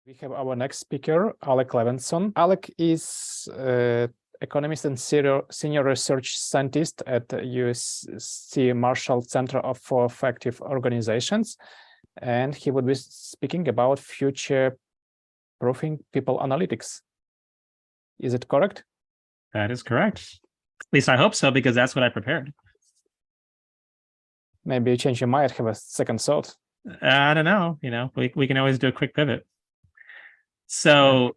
We have our next speaker, Alec Levenson. Alec is economist and senior research scientist at the USC Marshall Center for Effective Organizations, and he would be speaking about future-proofing people analytics. Is it correct? That is correct. At least I hope so, because that's what I prepared. Maybe you change your mind, have a second thought. I don't know. We can always do a quick pivot. So,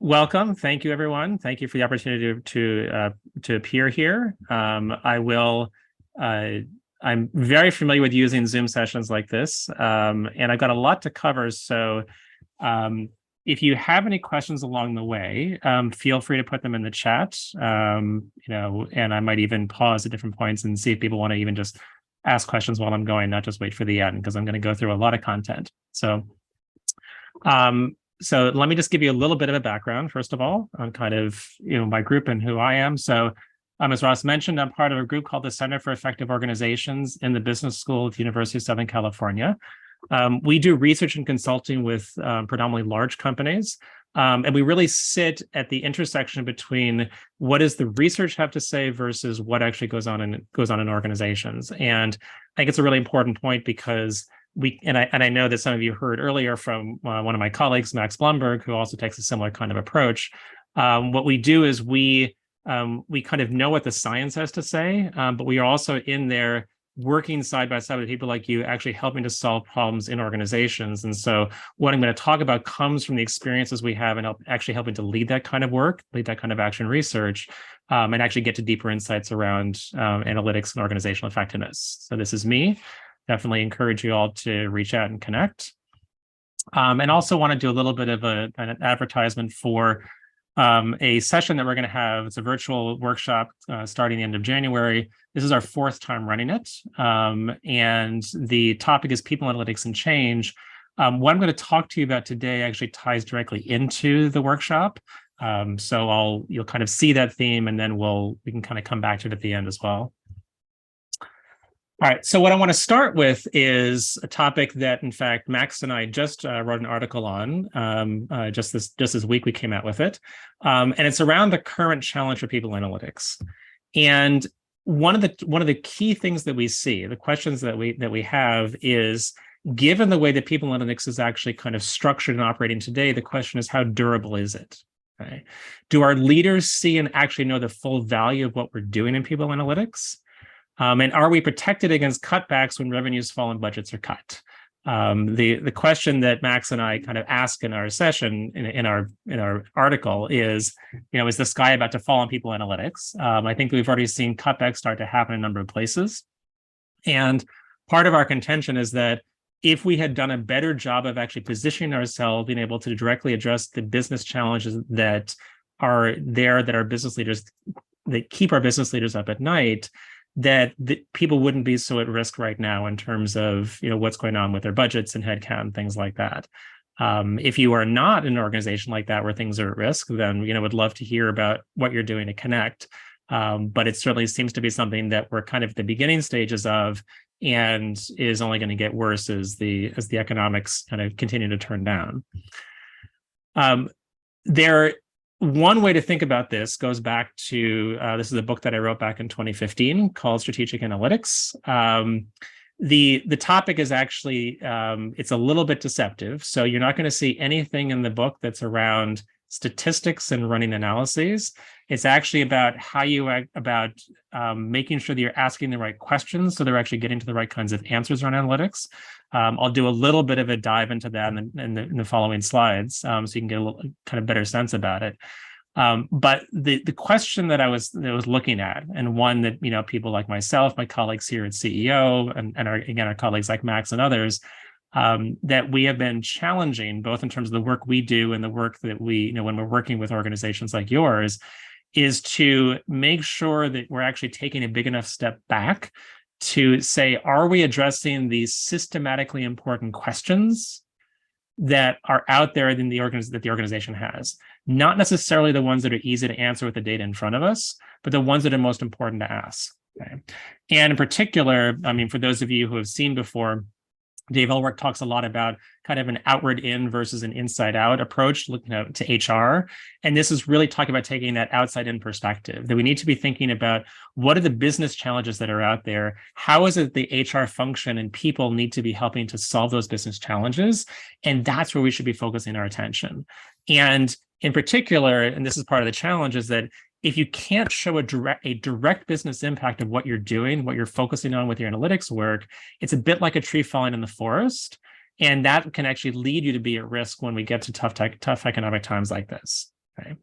welcome. Thank you, everyone. Thank you for the opportunity to appear here. I'm very familiar with using Zoom sessions like this, and I've got a lot to cover. So, if you have any questions along the way, feel free to put them in the chat. And I might even pause at different points and see if people want to even just ask questions while I'm going, not just wait for the end, because I'm going to go through a lot of content. So let me just give you a little bit of a background, first of all, on kind of my group and who I am. So as Ross mentioned, I'm part of a group called the Center for Effective Organizations in the Business School at the University of Southern California. We do research and consulting with predominantly large companies. And we really sit at the intersection between what does the research have to say versus what actually goes on in organizations. And I think it's a really important point because I know that some of you heard earlier from one of my colleagues, Max Blumberg, who also takes a similar kind of approach. What we do is we kind of know what the science has to say, but we are also in there working side by side with people like you, actually helping to solve problems in organizations. And so what I'm going to talk about comes from the experiences we have and actually helping to lead that kind of work, lead that kind of action research, and actually get to deeper insights around analytics and organizational effectiveness. So this is me. Definitely encourage you all to reach out and connect. And also want to do a little bit of an advertisement for a session that we're going to have. It's a virtual workshop starting the end of January. This is our 4th time running it. And the topic is people analytics and change. What I'm going to talk to you about today actually ties directly into the workshop. So you'll kind of see that theme, and then we can kind of come back to it at the end as well. All right, so what I want to start with is a topic that, in fact, Max and I just wrote an article on. Just this week we came out with it, and it's around the current challenge for people analytics. And one of the key things that we see, the questions that we have is, given the way that people analytics is actually kind of structured and operating today, the question is, how durable is it? Okay. Do our leaders see and actually know the full value of what we're doing in people analytics? And are we protected against cutbacks when revenues fall and budgets are cut? The question that Max and I kind of ask in our session, in our article is the sky about to fall on people analytics? I think we've already seen cutbacks start to happen in a number of places. And part of our contention is that if we had done a better job of actually positioning ourselves, being able to directly address the business challenges that are there, that our business leaders, that keep our business leaders up at night, that people wouldn't be so at risk right now in terms of what's going on with their budgets and headcount and things like that. If you are not in an organization like that where things are at risk, then would love to hear about what you're doing to connect. But it certainly seems to be something that we're kind of at the beginning stages of, and is only going to get worse as the economics kind of continue to turn down. One way to think about this goes back to, this is a book that I wrote back in 2015 called Strategic Analytics. The topic is actually, it's a little bit deceptive. So you're not going to see anything in the book that's around statistics and running analyses. It's actually about making sure that you're asking the right questions so they're actually getting to the right kinds of answers around analytics. I'll do a little bit of a dive into that in the following slides, so you can get a little kind of better sense about it. But the question that I was looking at, and one that people like myself, my colleagues here at CEO, and our colleagues like Max and others, that we have been challenging, both in terms of the work we do and the work that we, when we're working with organizations like yours, is to make sure that we're actually taking a big enough step back to say, are we addressing these systematically important questions that are out there that the organization has? Not necessarily the ones that are easy to answer with the data in front of us, but the ones that are most important to ask. Okay? And in particular, for those of you who have seen before, Dave Elwork talks a lot about kind of an outward in versus an inside out approach looking to HR. And this is really talking about taking that outside in perspective, that we need to be thinking about what are the business challenges that are out there? How is it the HR function and people need to be helping to solve those business challenges? And that's where we should be focusing our attention. And in particular, and this is part of the challenge, is that if you can't show a direct business impact of what you're doing, what you're focusing on with your analytics work, it's a bit like a tree falling in the forest. And that can actually lead you to be at risk when we get to tough economic times like this. Okay.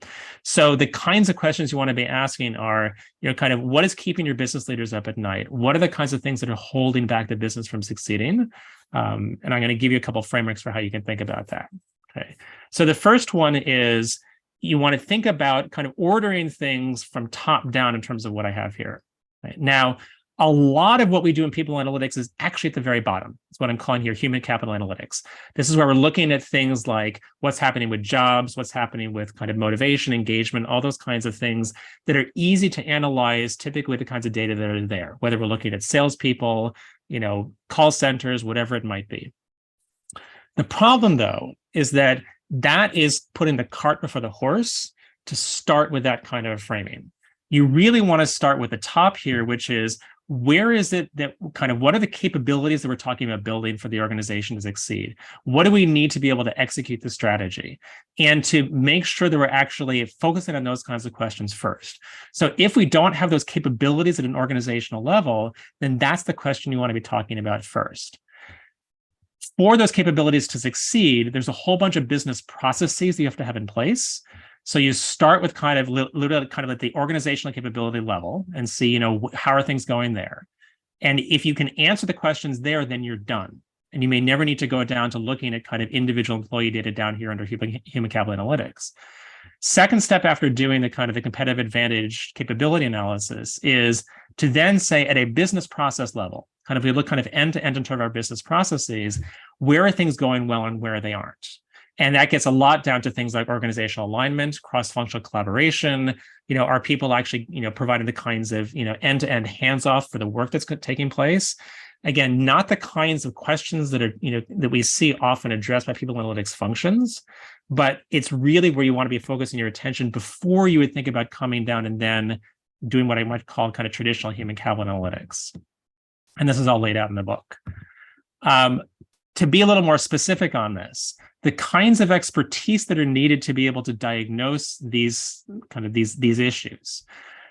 So the kinds of questions you want to be asking are, kind of what is keeping your business leaders up at night? What are the kinds of things that are holding back the business from succeeding? And I'm going to give you a couple of frameworks for how you can think about that. Okay. So the first one is, you want to think about kind of ordering things from top down in terms of what I have here. Right? Now, a lot of what we do in people analytics is actually at the very bottom. It's what I'm calling here human capital analytics. This is where we're looking at things like what's happening with jobs, what's happening with kind of motivation, engagement, all those kinds of things that are easy to analyze, typically the kinds of data that are there, whether we're looking at salespeople, call centers, whatever it might be. The problem, though, is that is putting the cart before the horse to start with that kind of framing. You really want to start with the top here, which is where is it that kind of what are the capabilities that we're talking about building for the organization to succeed? What do we need to be able to execute the strategy? And to make sure that we're actually focusing on those kinds of questions first. So if we don't have those capabilities at an organizational level, then that's the question you want to be talking about first. For those capabilities to succeed, there's a whole bunch of business processes that you have to have in place. So you start with kind of at the organizational capability level and see, how are things going there? And if you can answer the questions there, then you're done. And you may never need to go down to looking at kind of individual employee data down here under human capital analytics. Second step after doing the kind of the competitive advantage capability analysis is to then say at a business process level, kind of we look kind of end to end in terms of our business processes, where are things going well and where they aren't? And that gets a lot down to things like organizational alignment, cross-functional collaboration. Are people actually, providing the kinds of, end-to-end hands-off for the work that's taking place? Again, not the kinds of questions that are, that we see often addressed by people analytics functions, but it's really where you want to be focusing your attention before you would think about coming down and then doing what I might call kind of traditional human capital analytics. And this is all laid out in the book. To be a little more specific on this, the kinds of expertise that are needed to be able to diagnose these issues.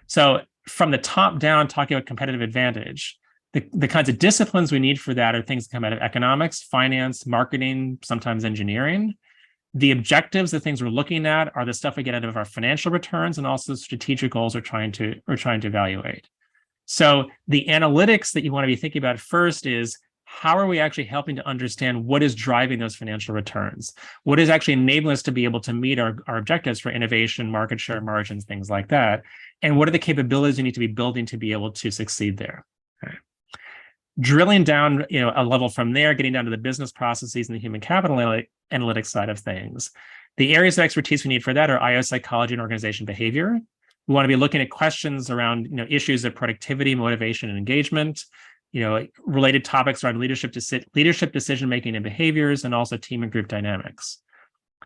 So from the top down, talking about competitive advantage, the kinds of disciplines we need for that are things that come out of economics, finance, marketing, sometimes engineering. The objectives, the things we're looking at, are the stuff we get out of our financial returns and also strategic goals we're trying to evaluate. So the analytics that you want to be thinking about first is, how are we actually helping to understand what is driving those financial returns? What is actually enabling us to be able to meet our objectives for innovation, market share, margins, things like that? And what are the capabilities you need to be building to be able to succeed there? Okay. Drilling down, a level from there, getting down to the business processes and the human capital analytics side of things. The areas of expertise we need for that are IO psychology and organization behavior. We want to be looking at questions around, issues of productivity, motivation, and engagement. Related topics around leadership decision-making and behaviors, and also team and group dynamics.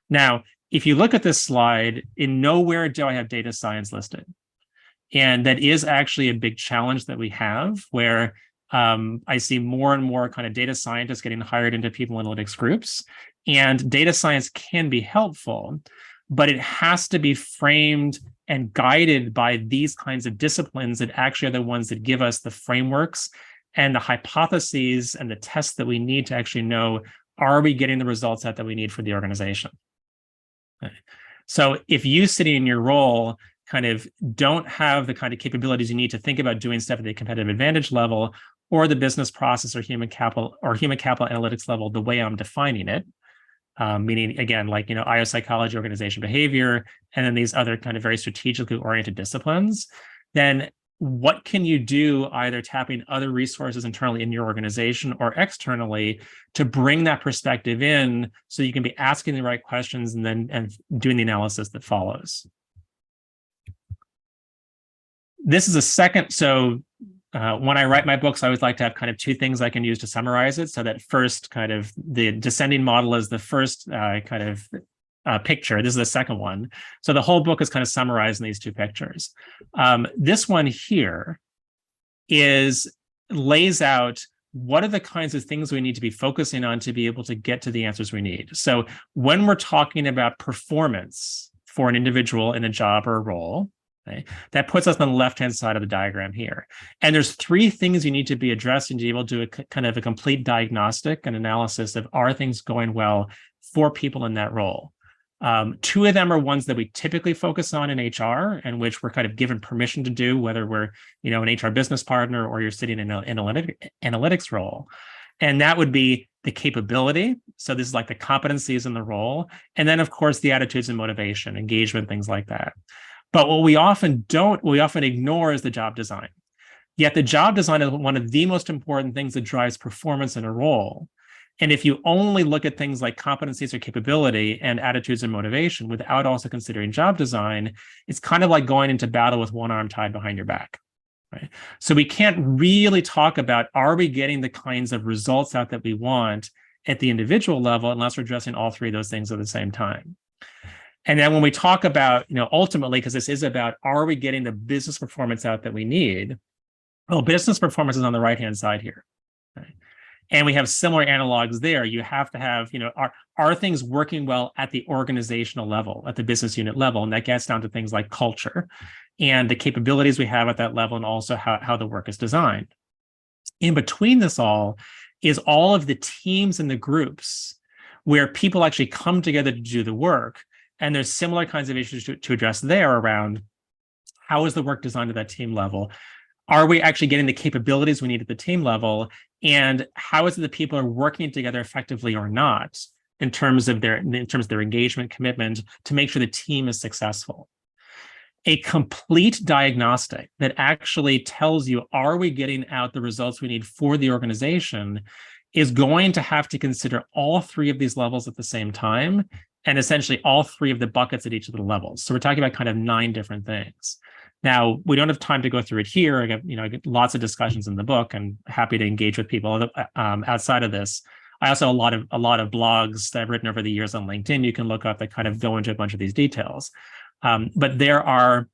Now, if you look at this slide, in nowhere do I have data science listed. And that is actually a big challenge that we have, where I see more and more kind of data scientists getting hired into people analytics groups. And data science can be helpful, but it has to be framed and guided by these kinds of disciplines that actually are the ones that give us the frameworks and the hypotheses and the tests that we need to actually know, are we getting the results that we need for the organization? Okay. So if you sitting in your role kind of don't have the kind of capabilities you need to think about doing stuff at the competitive advantage level or the business process or human capital analytics level, the way I'm defining it, meaning again, like, IO psychology, organization behavior, and then these other kind of very strategically oriented disciplines, then what can you do, either tapping other resources internally in your organization or externally, to bring that perspective in so you can be asking the right questions and doing the analysis that follows. This is a second. So when I write my books, I always like to have kind of two things I can use to summarize it. So that first kind of the descending model is the first kind of picture. This is the second one. So the whole book is kind of summarized in these two pictures. This one here lays out what are the kinds of things we need to be focusing on to be able to get to the answers we need. So when we're talking about performance for an individual in a job or a role, okay, that puts us on the left-hand side of the diagram here. And there's three things you need to be addressing to be able to do kind of a complete diagnostic and analysis of are things going well for people in that role. Two of them are ones that we typically focus on in HR and which we're kind of given permission to do, whether we're, an HR business partner or you're sitting in an analytics role. And that would be the capability. So this is like the competencies in the role. And then, of course, the attitudes and motivation, engagement, things like that. But what we often ignore is the job design. Yet the job design is one of the most important things that drives performance in a role. And if you only look at things like competencies or capability and attitudes and motivation without also considering job design, it's kind of like going into battle with one arm tied behind your back, right? So we can't really talk about, are we getting the kinds of results out that we want at the individual level unless we're addressing all three of those things at the same time. And then when we talk about, ultimately, because this is about, are we getting the business performance out that we need? Well, business performance is on the right-hand side here. Okay? And we have similar analogs there. You have to have, are things working well at the organizational level, at the business unit level? And that gets down to things like culture and the capabilities we have at that level, and also how the work is designed. In between this all is all of the teams and the groups where people actually come together to do the work. And there's similar kinds of issues to address there around how is the work designed at that team level? Are we actually getting the capabilities we need at the team level? And how is it that people are working together effectively or not in terms of their engagement, commitment to make sure the team is successful? A complete diagnostic that actually tells you, are we getting out the results we need for the organization, is going to have to consider all three of these levels at the same time, and essentially all three of the buckets at each of the levels. So we're talking about kind of 9 different things. Now, we don't have time to go through it here. I get lots of discussions in the book, and happy to engage with people outside of this. I also have a lot of blogs that I've written over the years on LinkedIn you can look up that kind of go into a bunch of these details. But there are,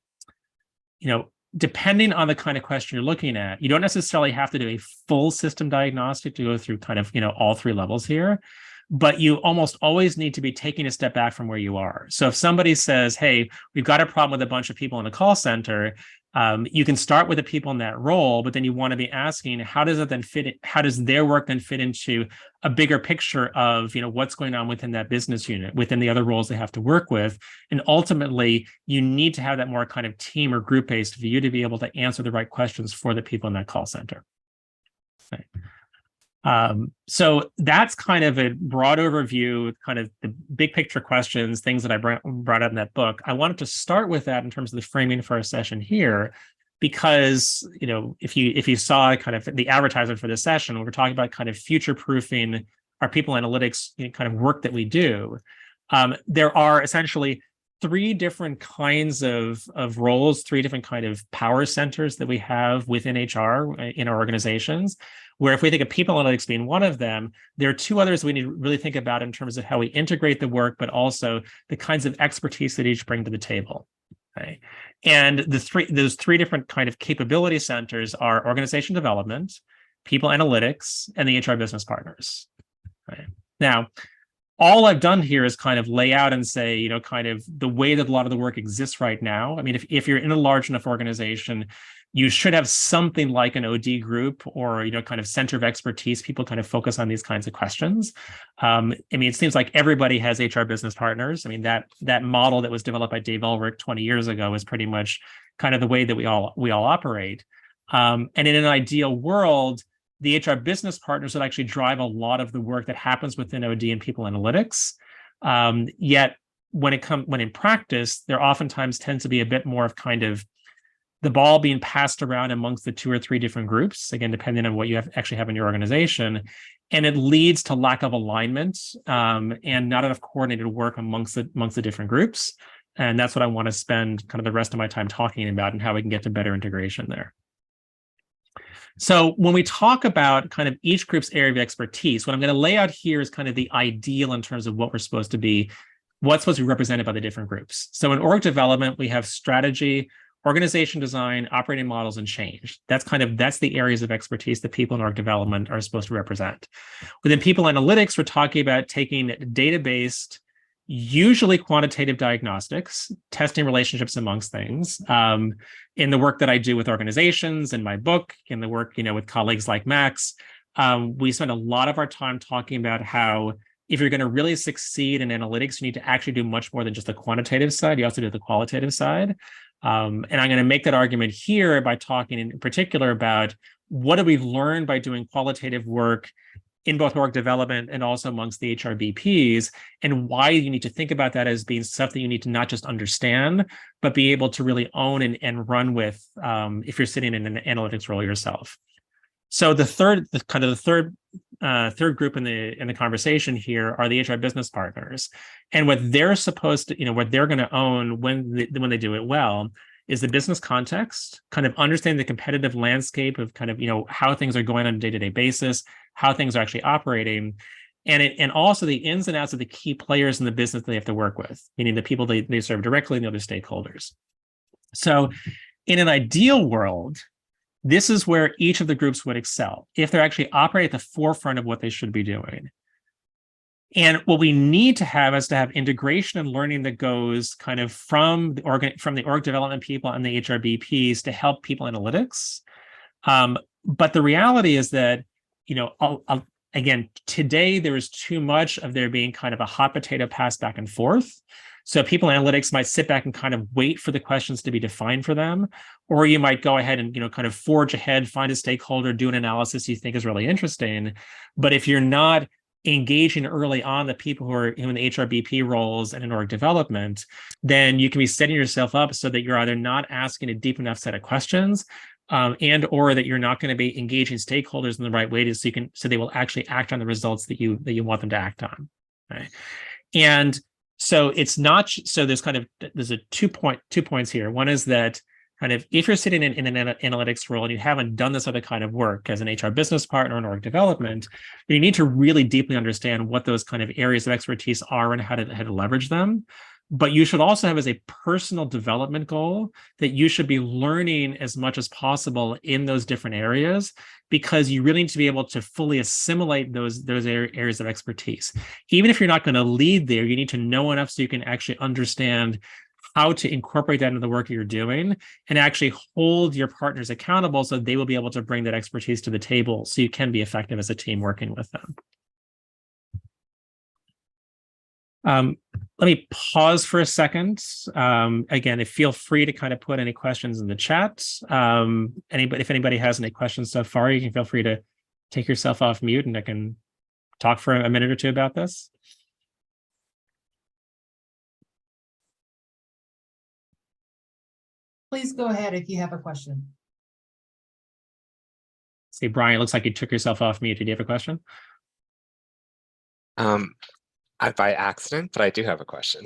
depending on the kind of question you're looking at, you don't necessarily have to do a full system diagnostic to go through kind of, all 3 levels here. But you almost always need to be taking a step back from where you are. So if somebody says, hey, we've got a problem with a bunch of people in a call center, you can start with the people in that role, but then you want to be asking, how does it then fit? How does their work then fit into a bigger picture of, what's going on within that business unit, within the other roles they have to work with? And ultimately, you need to have that more kind of team or group-based view to be able to answer the right questions for the people in that call center. Okay. So that's kind of a broad overview, kind of the big picture questions, things that I brought up in that book. I wanted to start with that in terms of the framing for our session here, because, if you saw kind of the advertisement for this session, we're talking about kind of future-proofing our people analytics kind of work that we do. There are essentially 3 different kinds of roles, 3 different kind of power centers that we have within HR in our organizations, where if we think of people analytics being one of them, there are 2 others we need to really think about in terms of how we integrate the work, but also the kinds of expertise that each bring to the table. Okay. And those 3 different kind of capability centers are organization development, people analytics, and the HR business partners. Okay. Now, all I've done here is kind of lay out and say, kind of the way that a lot of the work exists right now. I mean, if you're in a large enough organization, you should have something like an OD group or, kind of center of expertise. People kind of focus on these kinds of questions. It seems like everybody has HR business partners. I mean, that model that was developed by Dave Ulrich 20 years ago is pretty much kind of the way that we all operate. And in an ideal world, the HR business partners would actually drive a lot of the work that happens within OD and people analytics. Yet when in practice, there oftentimes tends to be a bit more of kind of the ball being passed around amongst the 2 or 3 different groups, again, depending on what you actually have in your organization. And it leads to lack of alignment and not enough coordinated work amongst the different groups. And that's what I want to spend kind of the rest of my time talking about, and how we can get to better integration there. So when we talk about kind of each group's area of expertise, what I'm going to lay out here is kind of the ideal in terms of what we're supposed to be, what's supposed to be represented by the different groups. So in org development, we have strategy, organization design, operating models, and change. That's the areas of expertise that people in org development are supposed to represent. Within people analytics, we're talking about taking data-based, usually quantitative diagnostics, testing relationships amongst things. In the work that I do with organizations, in my book, in the work with colleagues like Max, we spend a lot of our time talking about how if you're going to really succeed in analytics, you need to actually do much more than just the quantitative side. You also do the qualitative side. And I'm going to make that argument here by talking in particular about what have we learned by doing qualitative work in both org development and also amongst the HRBPs, and why you need to think about that as being stuff that you need to not just understand, but be able to really own and run with if you're sitting in an analytics role yourself. So the third group in the conversation here are the HR business partners, and what they're supposed to, what they're going to own when they do it well is the business context, kind of understanding the competitive landscape of kind of how things are going on a day-to-day basis, how things are actually operating, and also the ins and outs of the key players in the business they have to work with, meaning the people they serve directly and the other stakeholders. So in an ideal world, this is where each of the groups would excel if they're actually operating at the forefront of what they should be doing. And what we need to have is to have integration and learning that goes kind of from the org development people and the HRBPs to help people analytics. But the reality is that, again, today there is too much of there being kind of a hot potato pass back and forth. So people analytics might sit back and kind of wait for the questions to be defined for them, or you might go ahead and kind of forge ahead, find a stakeholder, do an analysis you think is really interesting. But if you're not engaging early on the people who are in the HRBP roles and in org development, then you can be setting yourself up so that you're either not asking a deep enough set of questions, and or that you're not going to be engaging stakeholders in the right way so they will actually act on the results that you want them to act on. Right? And so it's not so there's a two points here. One is that kind of if you're sitting in an analytics role and you haven't done this other kind of work as an HR business partner in org development, you need to really deeply understand what those kind of areas of expertise are and how to leverage them. But you should also have as a personal development goal that you should be learning as much as possible in those different areas, because you really need to be able to fully assimilate those areas of expertise. Even if you're not going to lead there, you need to know enough so you can actually understand how to incorporate that into the work you're doing and actually hold your partners accountable so they will be able to bring that expertise to the table so you can be effective as a team working with them. Let me pause for a second. Again, feel free to kind of put any questions in the chat. If anybody has any questions so far, you can feel free to take yourself off mute and I can talk for a minute or two about this. Please go ahead if you have a question. See, Brian, it looks like you took yourself off mute. Did you have a question? By accident, but I do have a question.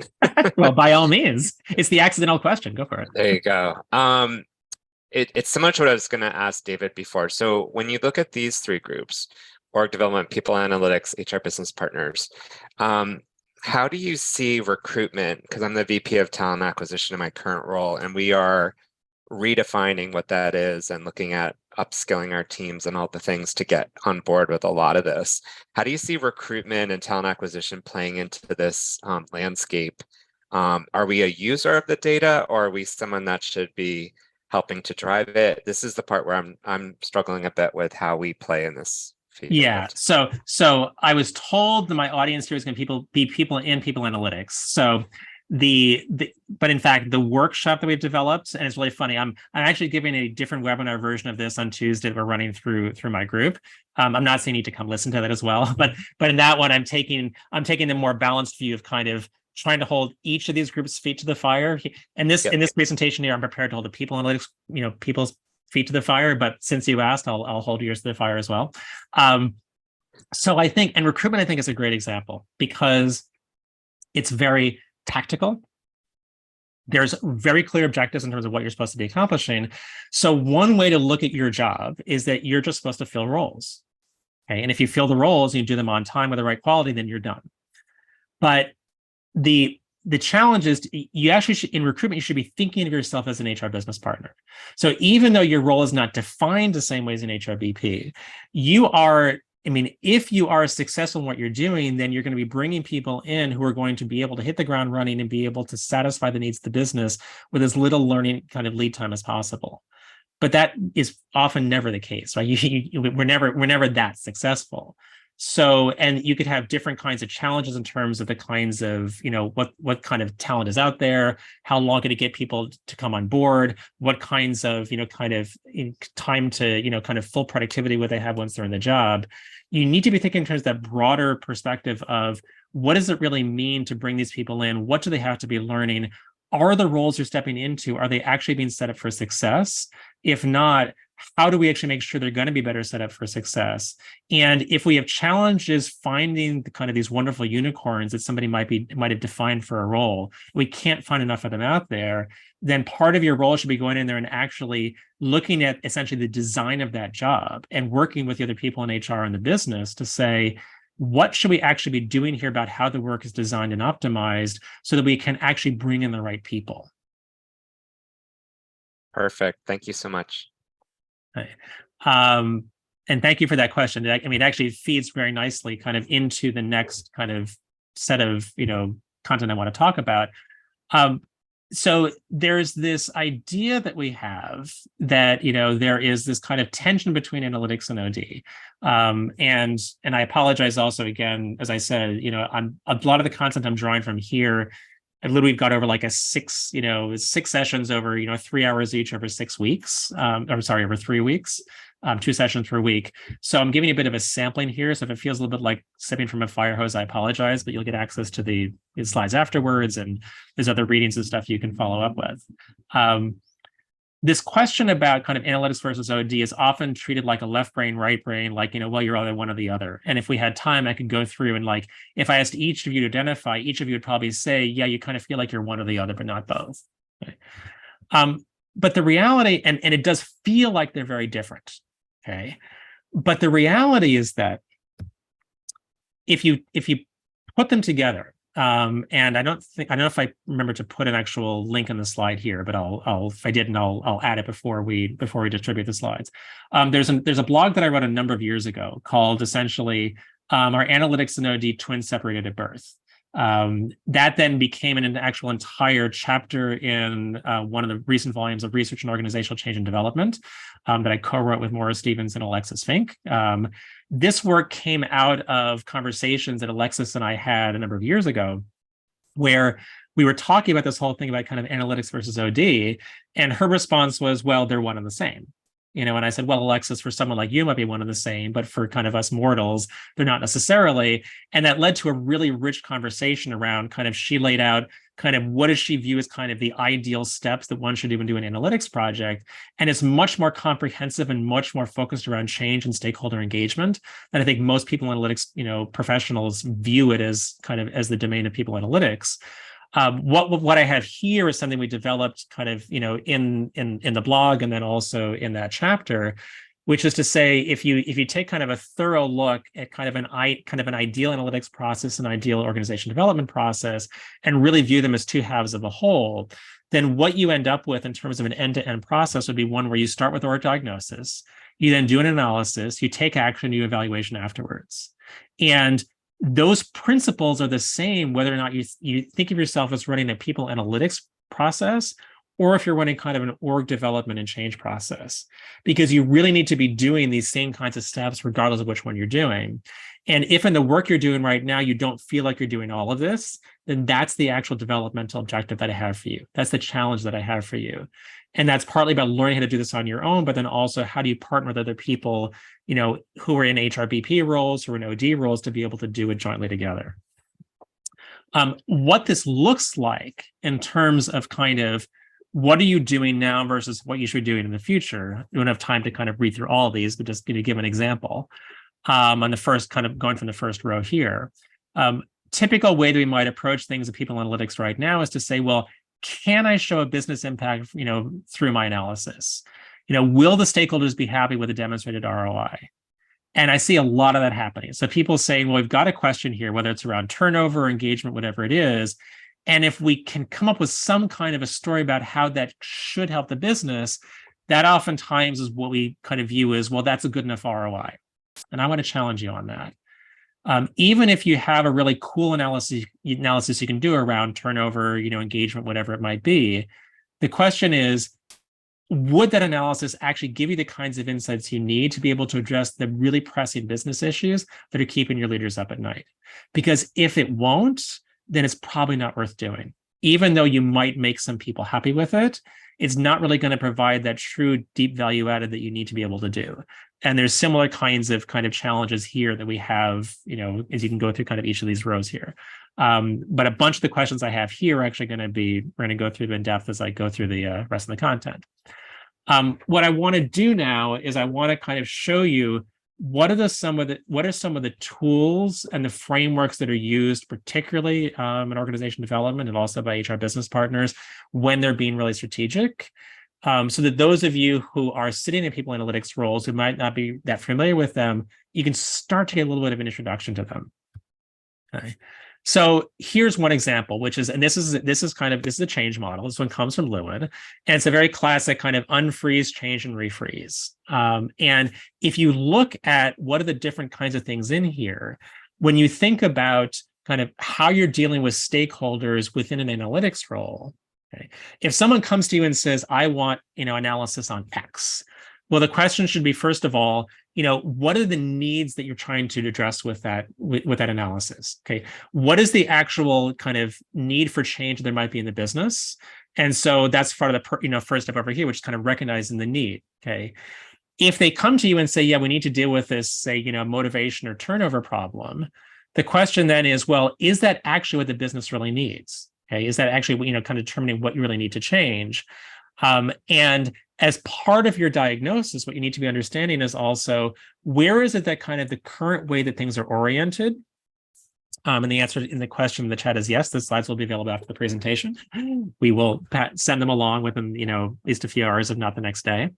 Well, by all means, it's the accidental question. Go for it. There you go. It's similar to what I was going to ask David before. So when you look at these three groups, org development, people analytics, HR business partners, how do you see recruitment? Because I'm the VP of talent acquisition in my current role, and we are redefining what that is and looking at upskilling our teams and all the things to get on board with a lot of this. How do you see recruitment and talent acquisition playing into this landscape? Are we a user of the data, or are we someone that should be helping to drive it? This is the part where I'm struggling a bit with how we play in this field. Yeah. So I was told that my audience here is going to be people in people analytics. So but in fact, the workshop that we've developed, and it's really funny, I'm actually giving a different webinar version of this on Tuesday that we're running through my group. I'm not saying you need to come listen to that as well, but in that one, I'm taking the more balanced view of kind of trying to hold each of these groups' feet to the fire. And this in this presentation here, I'm prepared to hold the people analytics, people's feet to the fire. But since you asked, I'll hold yours to the fire as well. So I think, and recruitment, I think is a great example because it's very tactical. There's very clear objectives in terms of what you're supposed to be accomplishing. So one way to look at your job is that you're just supposed to fill roles. Okay. And if you fill the roles and you do them on time with the right quality, then you're done. But the challenge is you actually should, in recruitment, you should be thinking of yourself as an HR business partner. So even though your role is not defined the same way as an HRBP, you are, I mean, if you are successful in what you're doing, then you're going to be bringing people in who are going to be able to hit the ground running and be able to satisfy the needs of the business with as little learning kind of lead time as possible. But that is often never the case, right? We're never that successful. So, and you could have different kinds of challenges in terms of the kinds of, what kind of talent is out there, how long can it get people to come on board, what kinds of, kind of time to, kind of full productivity would they have once they're in the job. You need to be thinking in terms of that broader perspective of what does it really mean to bring these people in? What do they have to be learning? Are the roles you're stepping into, are they actually being set up for success? If not, how do we actually make sure they're going to be better set up for success? And if we have challenges finding the kind of these wonderful unicorns that somebody might have defined for a role, we can't find enough of them out there, then part of your role should be going in there and actually looking at essentially the design of that job and working with the other people in HR and the business to say, what should we actually be doing here about how the work is designed and optimized so that we can actually bring in the right people? Perfect. Thank you so much. And thank you for that question. I mean, it actually feeds very nicely kind of into the next kind of set of, content I want to talk about. So there's this idea that we have that, there is this kind of tension between analytics and OD. And I apologize also, again, as I said, I'm a lot of the content I'm drawing from here, I literally got over like six sessions over, 3 hours each over 6 weeks. Over 3 weeks, 2 sessions per week. So I'm giving you a bit of a sampling here. So if it feels a little bit like sipping from a fire hose, I apologize, but you'll get access to the slides afterwards, and there's other readings and stuff you can follow up with. This question about kind of analytics versus OD is often treated like a left brain, right brain, like, well, you're either one or the other. And if we had time, I could go through and like, if I asked each of you to identify, each of you would probably say, yeah, you kind of feel like you're one or the other, but not both. Okay. But the reality, and it does feel like they're very different. Okay. But the reality is that if you put them together, and I don't know if I remember to put an actual link in the slide here, but I'll if I didn't, I'll add it before we distribute the slides. There's a blog that I wrote a number of years ago called essentially Are Analytics and OD Twins Separated at Birth? That then became an actual entire chapter in one of the recent volumes of Research and Organizational Change and Development that I co-wrote with Maura Stevens and Alexis Fink. This work came out of conversations that Alexis and I had a number of years ago, where we were talking about this whole thing about kind of analytics versus OD, and her response was, well, they're one and the same. And I said, well, Alexis, for someone like you might be one and the same, but for kind of us mortals, they're not necessarily. And that led to a really rich conversation around kind of, she laid out kind of what does she view as kind of the ideal steps that one should even do an analytics project. And it's much more comprehensive and much more focused around change and stakeholder engagement. And I think most people analytics, professionals view it as kind of as the domain of people analytics. What I have here is something we developed kind of, in the blog and then also in that chapter, which is to say, if you take kind of a thorough look at kind of an ideal analytics process, an ideal organization development process, and really view them as two halves of a whole, then what you end up with in terms of an end-to-end process would be one where you start with org diagnosis, you then do an analysis, you take action, you evaluation afterwards. And those principles are the same whether or not you think of yourself as running a people analytics process, or if you're running kind of an org development and change process, because you really need to be doing these same kinds of steps regardless of which one you're doing. And if in the work you're doing right now, you don't feel like you're doing all of this, then that's the actual developmental objective that I have for you. That's the challenge that I have for you. And that's partly about learning how to do this on your own, but then also how do you partner with other people, who are in HRBP roles, who are in OD roles, to be able to do it jointly together. What this looks like in terms of kind of what are you doing now versus what you should be doing in the future? We don't have time to kind of read through all of these, but just give an example. On the first, kind of going from the first row here. Typical way that we might approach things in people analytics right now is to say, well, can I show a business impact, through my analysis? Will the stakeholders be happy with the demonstrated ROI? And I see a lot of that happening. So people saying, well, we've got a question here, whether it's around turnover, engagement, whatever it is. And if we can come up with some kind of a story about how that should help the business, that oftentimes is what we kind of view as, well, that's a good enough ROI. And I want to challenge you on that. Even if you have a really cool analysis you can do around turnover, engagement, whatever it might be, the question is, would that analysis actually give you the kinds of insights you need to be able to address the really pressing business issues that are keeping your leaders up at night? Because if it won't, then it's probably not worth doing. Even though you might make some people happy with it, it's not really going to provide that true deep value added that you need to be able to do. And there's similar kinds of challenges here that we have, as you can go through kind of each of these rows here. But a bunch of the questions I have here are actually going to be, we're going to go through them in depth as I go through the rest of the content. What I want to do now is I want to kind of show you what are some of the tools and the frameworks that are used, particularly in organization development and also by HR business partners when they're being really strategic. So that those of you who are sitting in people analytics roles who might not be that familiar with them, you can start to get a little bit of an introduction to them. Okay. So here's one example, which is, and this is a change model. This one comes from Lewin, and it's a very classic kind of unfreeze, change, and refreeze. And if you look at what are the different kinds of things in here, when you think about kind of how you're dealing with stakeholders within an analytics role, okay, if someone comes to you and says, I want, analysis on X, well, the question should be, first of all, what are the needs that you're trying to address with that analysis? Okay, what is the actual kind of need for change there might be in the business? And so that's part of the first step over here, which is kind of recognizing the need. Okay, if they come to you and say, yeah, we need to deal with this, say, motivation or turnover problem, the question then is, well, is that actually what the business really needs? Okay, is that actually kind of determining what you really need to change? And as part of your diagnosis, what you need to be understanding is also, where is it that kind of the current way that things are oriented? And the answer in the question in the chat is yes. The slides will be available after the presentation. We will send them along within, at least a few hours, if not the next day.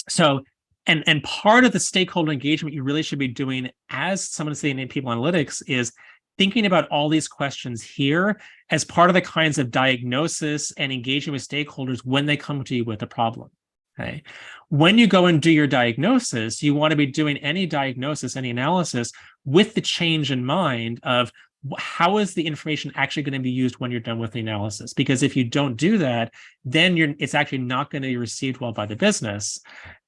So, and part of the stakeholder engagement you really should be doing as someone sitting in people analytics is thinking about all these questions here as part of the kinds of diagnosis and engaging with stakeholders when they come to you with a problem. Okay. When you go and do your diagnosis, you want to be doing any diagnosis, any analysis with the change in mind of how is the information actually going to be used when you're done with the analysis? Because if you don't do that, then it's actually not going to be received well by the business.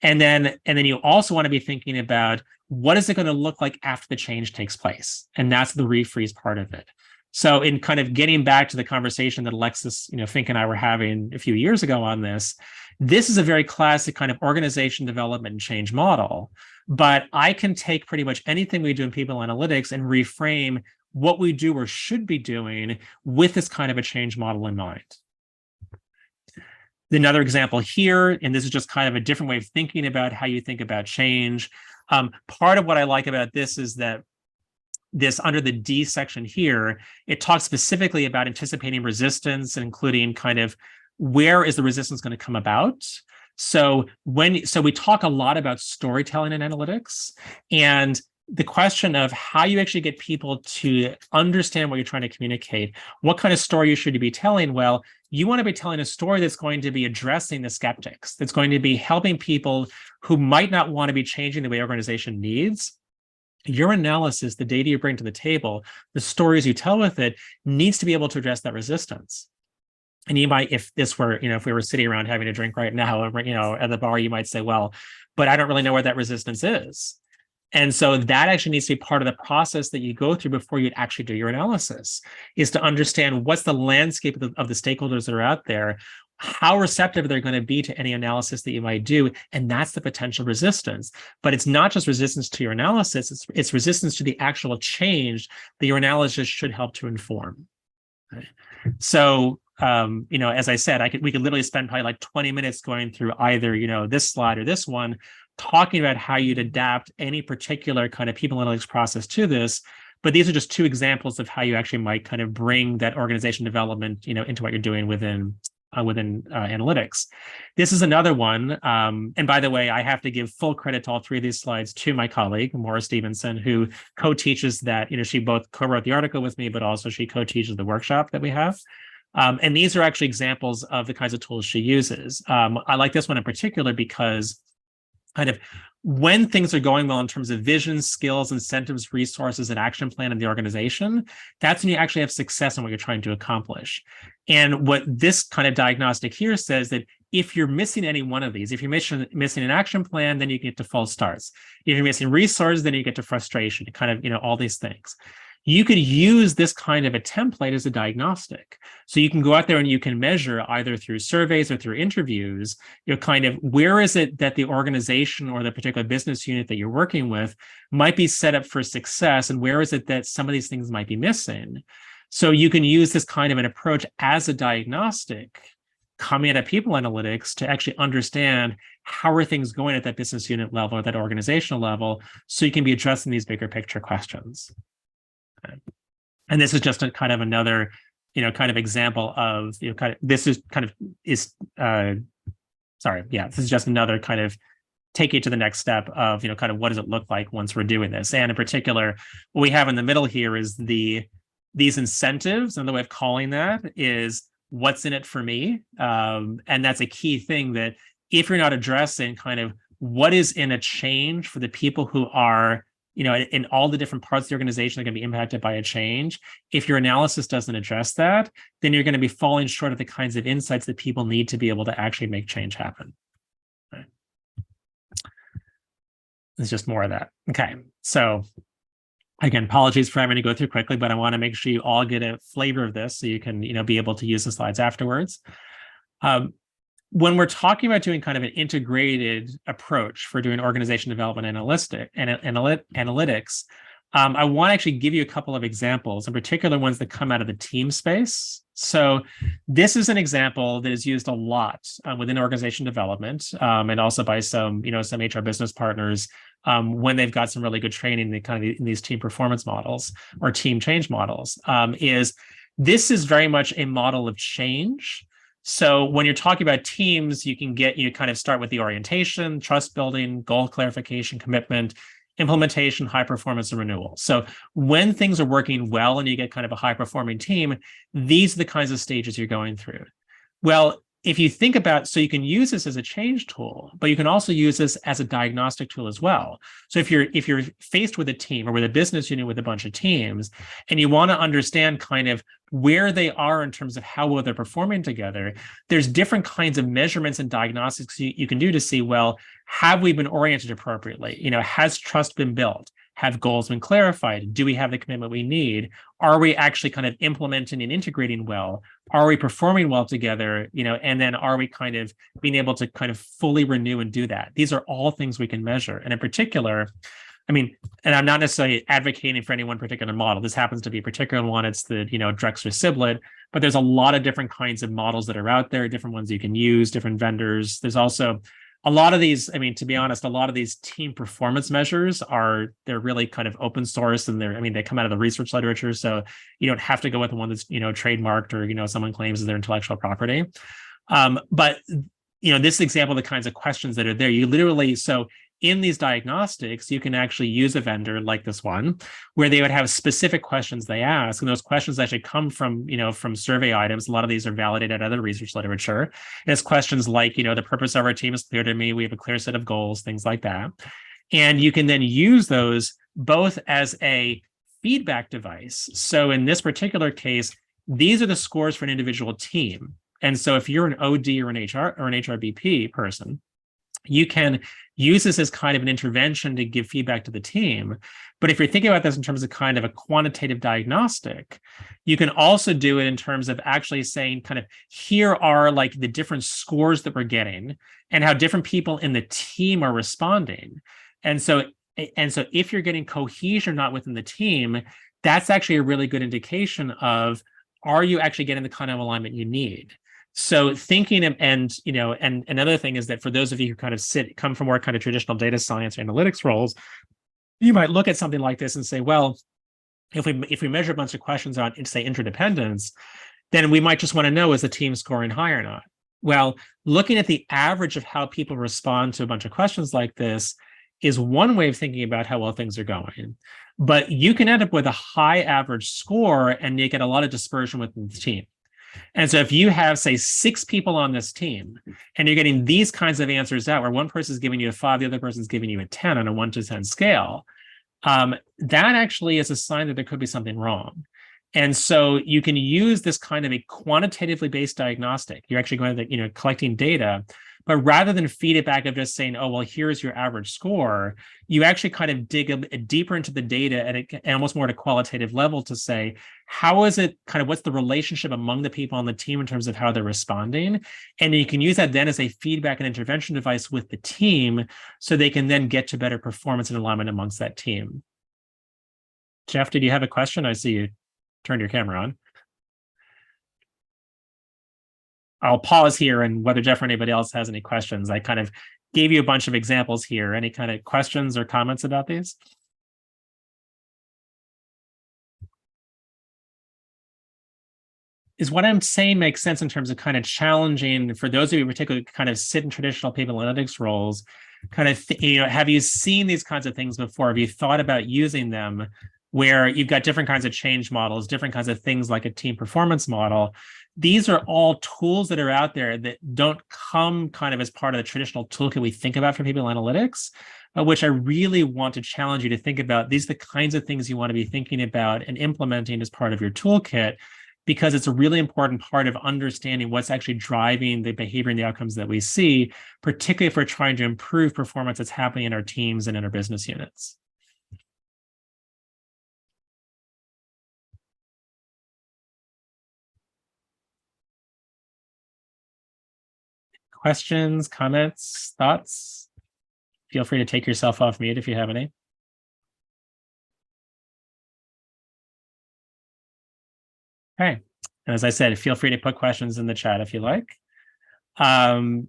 And then you also want to be thinking about, what is it going to look like after the change takes place? And that's the refreeze part of it. So in kind of getting back to the conversation that Alexis, Fink and I were having a few years ago on this is a very classic kind of organization development and change model. But I can take pretty much anything we do in people analytics and reframe what we do or should be doing with this kind of a change model in mind. Another example here, and this is just kind of a different way of thinking about how you think about change. Part of what I like about this is that this under the D section here, it talks specifically about anticipating resistance and including kind of where is the resistance going to come about. So we talk a lot about storytelling in analytics, and the question of how you actually get people to understand what you're trying to communicate, what kind of story you should be telling. Well, you want to be telling a story that's going to be addressing the skeptics, that's going to be helping people who might not want to be changing the way organization needs. Your analysis, the data you bring to the table, the stories you tell with it, needs to be able to address that resistance. And you might, if we were sitting around having a drink right now, at the bar, you might say, well, but I don't really know where that resistance is. And so that actually needs to be part of the process that you go through before you actually do your analysis, is to understand what's the landscape of the stakeholders that are out there, how receptive they're going to be to any analysis that you might do. And that's the potential resistance. But it's not just resistance to your analysis, it's resistance to the actual change that your analysis should help to inform. Okay. So, as I said, we could literally spend probably like 20 minutes going through either, this slide or this one, talking about how you'd adapt any particular kind of people analytics process to this. But these are just two examples of how you actually might kind of bring that organization development, into what you're doing within analytics. This is another one. And by the way, I have to give full credit to all three of these slides to my colleague, Maura Stevenson, who co-teaches that, she both co-wrote the article with me, but also she co-teaches the workshop that we have. And these are actually examples of the kinds of tools she uses. I like this one in particular because kind of when things are going well in terms of vision, skills, incentives, resources, and action plan in the organization, that's when you actually have success in what you're trying to accomplish. And what this kind of diagnostic here says that if you're missing any one of these, if you're missing an action plan, then you get to false starts. If you're missing resources, then you get to frustration, kind of, all these things. You could use this kind of a template as a diagnostic. So you can go out there and you can measure either through surveys or through interviews, kind of where is it that the organization or the particular business unit that you're working with might be set up for success, and where is it that some of these things might be missing. So you can use this kind of an approach as a diagnostic coming at people analytics to actually understand how are things going at that business unit level or that organizational level, so you can be addressing these bigger picture questions. And this is just a kind of another, kind of example of, this is this is just another kind of take you to the next step of, kind of what does it look like once we're doing this. And in particular, what we have in the middle here is these incentives. Another way of calling that is what's in it for me. And that's a key thing that if you're not addressing kind of what is in a change for the people who are, in all the different parts of the organization that are going to be impacted by a change, if your analysis doesn't address that, then you're going to be falling short of the kinds of insights that people need to be able to actually make change happen. Okay. There's just more of that. Okay, so again, apologies for having to go through quickly, but I want to make sure you all get a flavor of this so you can, be able to use the slides afterwards. When we're talking about doing kind of an integrated approach for doing organization development analytics, I want to actually give you a couple of examples, in particular ones that come out of the team space. So this is an example that is used a lot within organization development, and also by some HR business partners when they've got some really good training in these team performance models or team change models. This is very much a model of change. So when you're talking about teams, you kind of start with the orientation, trust building, goal clarification, commitment, implementation, high performance, and renewal. So when things are working well and you get kind of a high performing team, these are the kinds of stages you're going through. Well, if you think about, so you can use this as a change tool, but you can also use this as a diagnostic tool as well. So if you're faced with a team or with a business unit with a bunch of teams, and you want to understand kind of where they are in terms of how well they're performing together, there's different kinds of measurements and diagnostics you can do to see, well, have we been oriented appropriately? Has trust been built? Have goals been clarified? Do we have the commitment we need? Are we actually kind of implementing and integrating well? Are we performing well together? And then are we kind of being able to kind of fully renew and do that? These are all things we can measure. And in particular, and I'm not necessarily advocating for any one particular model. This happens to be a particular one. It's the, Drexler-Siblet, but there's a lot of different kinds of models that are out there, different ones you can use, different vendors. There's also a lot of these, to be honest, a lot of these team performance measures they're really kind of open source, and they come out of the research literature. So you don't have to go with the one that's, trademarked or, someone claims is their intellectual property. But, this example, the kinds of questions that are there, you literally, so in these diagnostics, you can actually use a vendor like this one, where they would have specific questions they ask. And those questions actually come from, from survey items. A lot of these are validated out of the research literature. And it's questions like, the purpose of our team is clear to me. We have a clear set of goals, things like that. And you can then use those both as a feedback device. So in this particular case, these are the scores for an individual team. And so if you're an OD or an HR or an HRBP person, you can use this as kind of an intervention to give feedback to the team. But if you're thinking about this in terms of kind of a quantitative diagnostic, you can also do it in terms of actually saying kind of, here are like the different scores that we're getting and how different people in the team are responding. And so if you're getting cohesion or not within the team, that's actually a really good indication of, are you actually getting the kind of alignment you need? So thinking of, and another thing is that for those of you who kind of come from more kind of traditional data science or analytics roles, you might look at something like this and say, well, if we measure a bunch of questions on, say, interdependence, then we might just want to know, is the team scoring high or not? Well, looking at the average of how people respond to a bunch of questions like this is one way of thinking about how well things are going. But you can end up with a high average score and you get a lot of dispersion within the team. And so if you have, say, 6 people on this team and you're getting these kinds of answers out where one person's giving you a 5, the other person's giving you a 10 on a 1 to 10 scale, that actually is a sign that there could be something wrong. And so you can use this kind of a quantitatively based diagnostic. You're actually going to, collecting data, but rather than feed it back of just saying, oh, well, here's your average score, you actually kind of dig a deeper into the data and almost more at a qualitative level to say, how is it kind of, what's the relationship among the people on the team in terms of how they're responding? And you can use that then as a feedback and intervention device with the team so they can then get to better performance and alignment amongst that team. Jeff, did you have a question? I see you turned your camera on. I'll pause here, and whether Jeff or anybody else has any questions. I kind of gave you a bunch of examples here. Any kind of questions or comments about these? Is what I'm saying makes sense in terms of kind of challenging for those of you particularly kind of sit in traditional people analytics roles, kind of, have you seen these kinds of things before? Have you thought about using them where you've got different kinds of change models, different kinds of things like a team performance model? These are all tools that are out there that don't come kind of as part of the traditional toolkit we think about for people analytics, which I really want to challenge you to think about. These are the kinds of things you want to be thinking about and implementing as part of your toolkit, because it's a really important part of understanding what's actually driving the behavior and the outcomes that we see, particularly if we're trying to improve performance that's happening in our teams and in our business units. Questions, comments, thoughts? Feel free to take yourself off mute if you have any. Okay. And as I said, feel free to put questions in the chat if you like.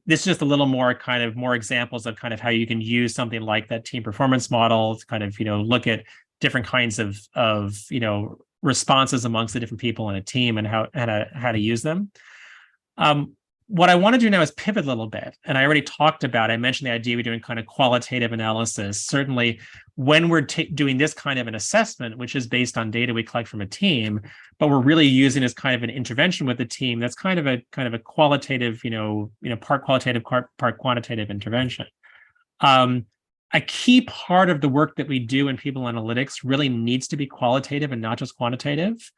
This is just a little more kind of more examples of kind of how you can use something like that team performance model to kind of, look at different kinds of responses amongst the different people in a team and how to use them. What I want to do now is pivot a little bit. And I already talked about, I mentioned the idea of doing kind of qualitative analysis. Certainly when we're doing this kind of an assessment, which is based on data we collect from a team, but we're really using as kind of an intervention with the team, that's kind of a qualitative, part qualitative, part quantitative intervention. A key part of the work that we do in people analytics really needs to be qualitative and not just quantitative.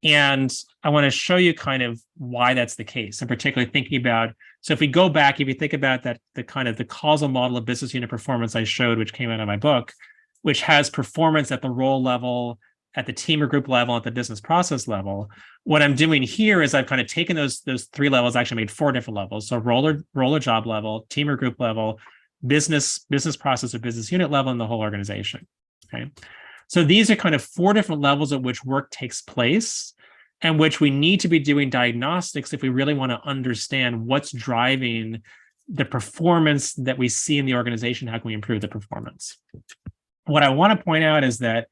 And I want to show you kind of why that's the case, and particularly thinking about, so if we go back, if you think about that, the kind of the causal model of business unit performance I showed, which came out of my book, which has performance at the role level, at the team or group level, at the business process level. What I'm doing here is I've kind of taken those 3 levels, actually made 4 different levels. So role or job level, team or group level, business process or business unit level, and the whole organization. Okay. So these are kind of 4 different levels at which work takes place, and which we need to be doing diagnostics if we really want to understand what's driving the performance that we see in the organization. How can we improve the performance? What I want to point out is that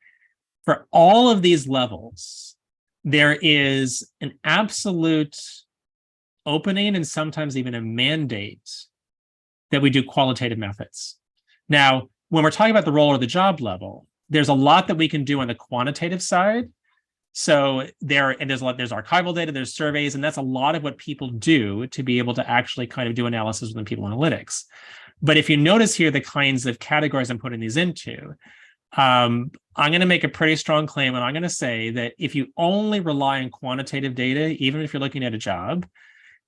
for all of these levels, there is an absolute opening and sometimes even a mandate that we do qualitative methods. Now, when we're talking about the role or the job level, there's a lot that we can do on the quantitative side. So there's archival data, there's surveys, and that's a lot of what people do to be able to actually kind of do analysis within people analytics. But if you notice here, the kinds of categories I'm putting these into, I'm going to make a pretty strong claim, and I'm going to say that if you only rely on quantitative data, even if you're looking at a job,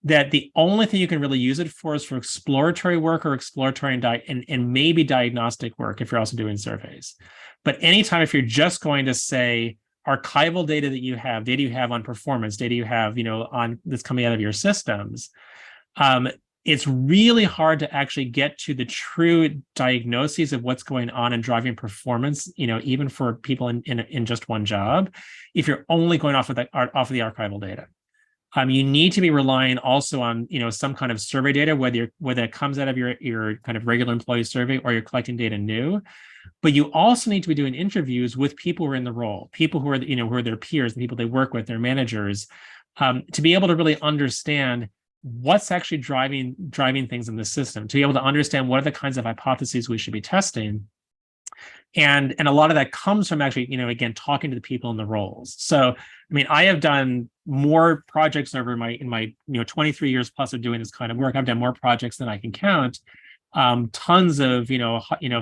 that the only thing you can really use it for is for exploratory work or exploratory and maybe diagnostic work if you're also doing surveys. But anytime if you're just going to say archival data that you have, data you have on performance, data you have, on that's coming out of your systems, it's really hard to actually get to the true diagnoses of what's going on and driving performance, even for people in just one job, if you're only going off of the archival data. You need to be relying also on, some kind of survey data, whether it comes out of your kind of regular employee survey or you're collecting data new. But you also need to be doing interviews with people who are in the role, people who are, who are their peers, the people they work with, their managers, to be able to really understand what's actually driving things in the system, to be able to understand what are the kinds of hypotheses we should be testing. And a lot of that comes from actually, again, talking to the people in the roles. So, I mean, I have done more projects over in my 23 years plus of doing this kind of work. I've done more projects than I can count. Tons of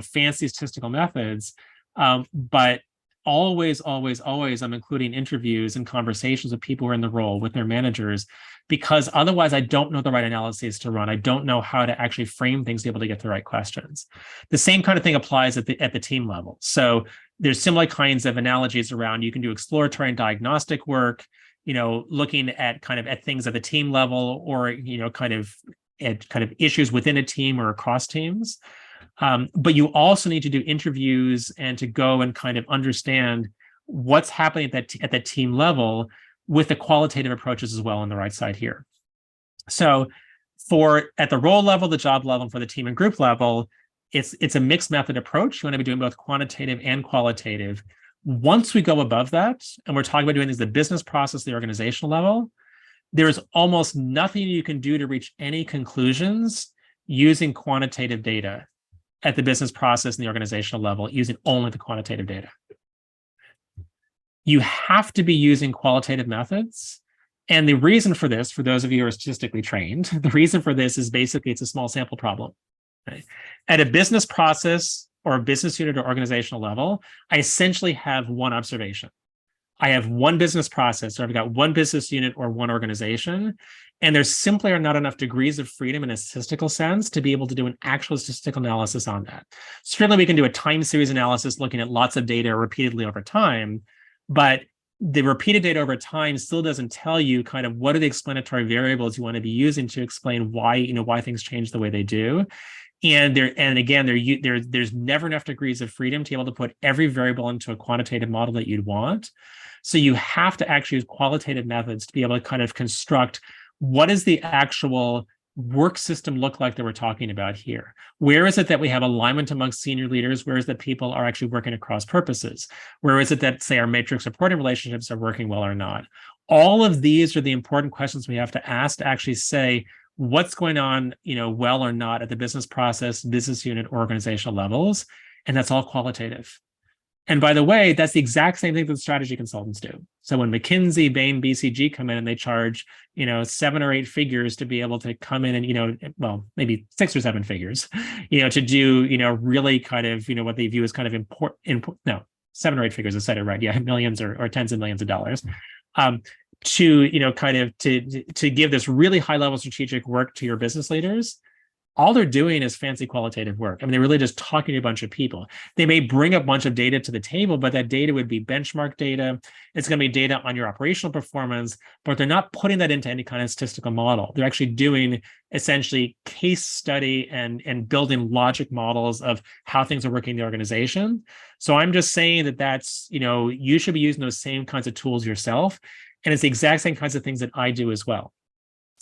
fancy statistical methods, but always I'm including interviews and conversations with people who are in the role, with their managers, because otherwise I don't know the right analyses to run. I don't know how to actually frame things to be able to get the right questions. The same kind of thing applies at the team level. So there's similar kinds of analogies around. You can do exploratory and diagnostic work, looking at things at the team level, or kind of issues within a team or across teams. But you also need to do interviews and to go and kind of understand what's happening at that team level with the qualitative approaches as well on the right side here. So at the role level, the job level, and for the team and group level, it's a mixed method approach. You want to be doing both quantitative and qualitative. Once we go above that, and we're talking about doing things at the business process, the organizational level, there is almost nothing you can do to reach any conclusions using quantitative data at the business process and the organizational level, using only the quantitative data. You have to be using qualitative methods. And the reason for this, for those of you who are statistically trained, the reason for this is basically it's a small sample problem. Right? At a business process or a business unit or organizational level, I essentially have one observation. I have one business process, or I've got one business unit or one organization, and there simply are not enough degrees of freedom in a statistical sense to be able to do an actual statistical analysis on that. Certainly, we can do a time series analysis looking at lots of data repeatedly over time, but the repeated data over time still doesn't tell you kind of what are the explanatory variables you want to be using to explain why things change the way they do. And there's never enough degrees of freedom to be able to put every variable into a quantitative model that you'd want. So you have to actually use qualitative methods to be able to kind of construct what is the actual work system look like that we're talking about here. Where is it that we have alignment amongst senior leaders? Where is it that people are actually working across purposes? Where is it that, say, our matrix reporting relationships are working well or not? All of these are the important questions we have to ask to actually say what's going on, well or not at the business process, business unit, organizational levels. And that's all qualitative. And by the way, that's the exact same thing that strategy consultants do. So when McKinsey, Bain, BCG come in and they charge, 7 or 8 figures to be able to come in and, maybe 6 or 7 figures, to do, really kind of, what they view as kind of important, 7 or 8 figures, I said it right. Yeah, millions or tens of millions of dollars. To give this really high level strategic work to your business leaders. All they're doing is fancy qualitative work. I mean, they're really just talking to a bunch of people. They may bring a bunch of data to the table, but that data would be benchmark data. It's going to be data on your operational performance, but they're not putting that into any kind of statistical model. They're actually doing essentially case study and building logic models of how things are working in the organization. So I'm just saying that's, you should be using those same kinds of tools yourself. And it's the exact same kinds of things that I do as well.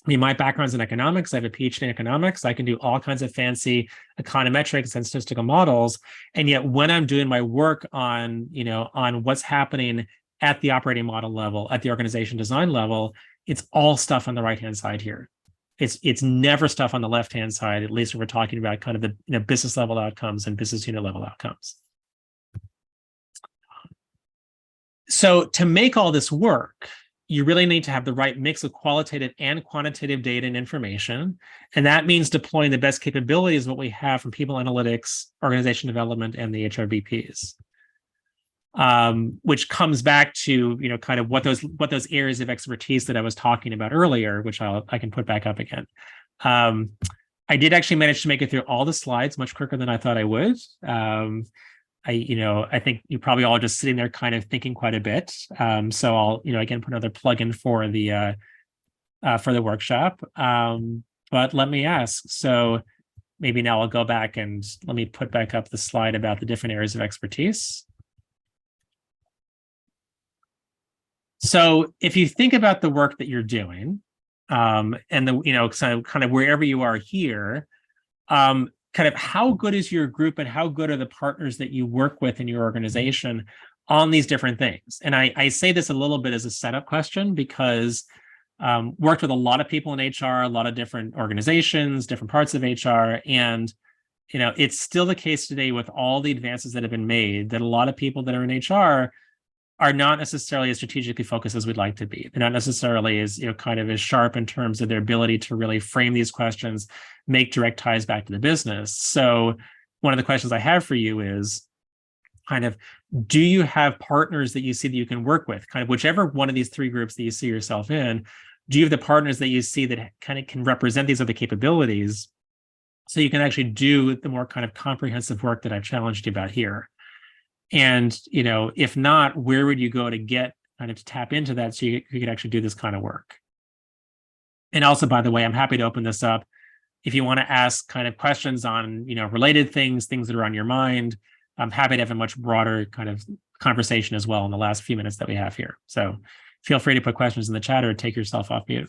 I mean, my background's in economics. I have a PhD in economics. I can do all kinds of fancy econometrics and statistical models. And yet when I'm doing my work on what's happening at the operating model level, at the organization design level, it's all stuff on the right-hand side here. It's never stuff on the left-hand side, at least when we're talking about kind of the business level outcomes and business unit level outcomes. So to make all this work, you really need to have the right mix of qualitative and quantitative data and information. And that means deploying the best capabilities of what we have from people analytics, organization development, and the HRBPs. Which comes back to, kind of what those areas of expertise that I was talking about earlier, which I can put back up again. I did actually manage to make it through all the slides much quicker than I thought I would. I think you probably all just sitting there kind of thinking quite a bit. So I'll, again, put another plug in for the workshop. But let me ask, so maybe now I'll go back and let me put back up the slide about the different areas of expertise. So if you think about the work that you're doing, and kind of wherever you are here, kind of how good is your group and how good are the partners that you work with in your organization on these different things? And I say this a little bit as a setup question because worked with a lot of people in HR, a lot of different organizations, different parts of HR, and it's still the case today with all the advances that have been made that a lot of people that are in HR are not necessarily as strategically focused as we'd like to be. They're not necessarily as, kind of as sharp in terms of their ability to really frame these questions, make direct ties back to the business. So one of the questions I have for you is kind of, do you have partners that you see that you can work with? Kind of whichever one of these three groups that you see yourself in, do you have the partners that you see that kind of can represent these other capabilities so you can actually do the more kind of comprehensive work that I've challenged you about here? And, if not, where would you go to get kind of to tap into that so you could actually do this kind of work? And also, by the way, I'm happy to open this up. If you want to ask kind of questions on, related things that are on your mind, I'm happy to have a much broader kind of conversation as well in the last few minutes that we have here. So feel free to put questions in the chat or take yourself off mute.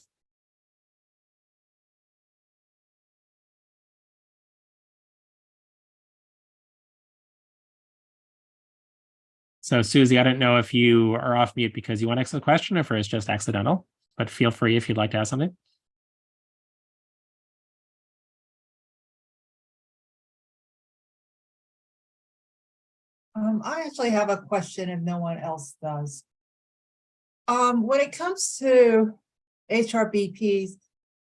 So Susie, I don't know if you are off mute because you want to ask a question or if it's just accidental, but feel free if you'd like to ask something. I actually have a question if no one else does. When it comes to HRBPs,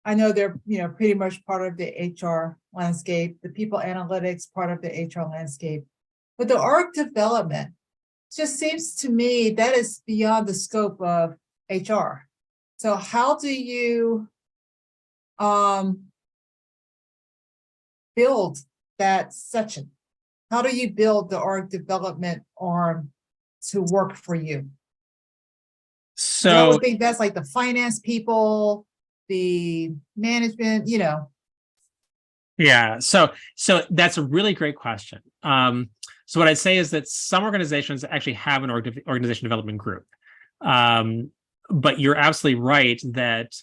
I know they're, pretty much part of the HR landscape, the people analytics part of the HR landscape. But the org development just seems to me that is beyond the scope of HR. So how do you build that section? How do you build the org development arm to work for you? So I would think that's like the finance people, the management, Yeah, so that's a really great question. So what I'd say is that some organizations actually have an organization development group. But you're absolutely right that,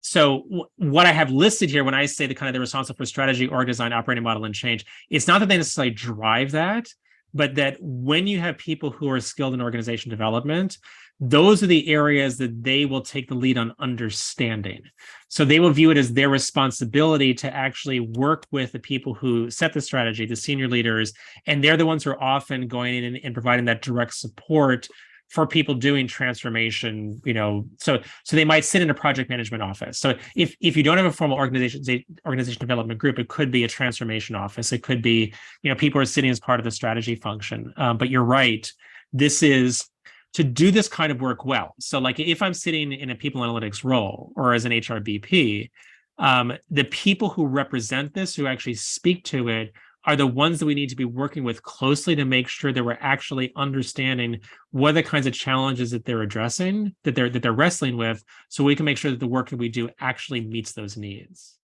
so what I have listed here when I say the kind of they're responsible for strategy, org design, operating model, and change, it's not that they necessarily drive that, but that when you have people who are skilled in organization development, those are the areas that they will take the lead on understanding. So they will view it as their responsibility to actually work with the people who set the strategy, the senior leaders, and they're the ones who are often going in and providing that direct support for people doing transformation, so they might sit in a project management office. So if you don't have a formal organization development group, it could be a transformation office. It could be, people are sitting as part of the strategy function. But you're right, this is to do this kind of work well. So like if I'm sitting in a people analytics role or as an HRBP, the people who represent this, who actually speak to it, are the ones that we need to be working with closely to make sure that we're actually understanding what are the kinds of challenges that they're addressing, that they're wrestling with, so we can make sure that the work that we do actually meets those needs.